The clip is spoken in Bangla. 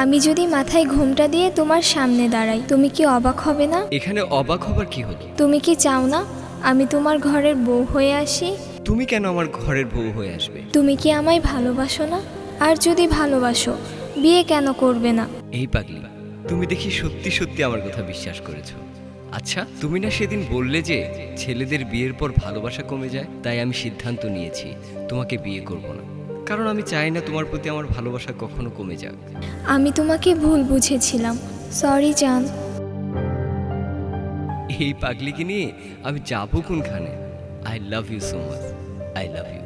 আমি যদি মাথায় ঘোমটা দিয়ে তোমার সামনে দাঁড়াই, তুমি কি অবাক হবে না? এখানে অবাক হবার কি হলো? তুমি কি চাও না আমি তোমার ঘরের বউ হয়ে আসি? তুমি কেন আমার ঘরের বউ হয়ে আসবে? তুমি কি আমায় ভালোবাসো না? আর যদি ভালোবাসো, বিয়ে কেন করবে না? এই পাগলি, তুমি দেখি সত্যি সত্যি আমার কথা বিশ্বাস করেছো। আচ্ছা, তুমি না সেদিন বললে যে ছেলেদের বিয়ের পর ভালোবাসা কমে যায়, তাই আমি সিদ্ধান্ত নিয়েছি তোমাকে বিয়ে করব না, কারণ আমি চাই না তোমার প্রতি আমার ভালোবাসা কখনো কমে যাক। আমি তোমাকে ভুল বুঝেছিলাম, সরি জান। এই পাগলিকে নিয়ে আমি যাবো কোনখানে? I love you so much, I love you.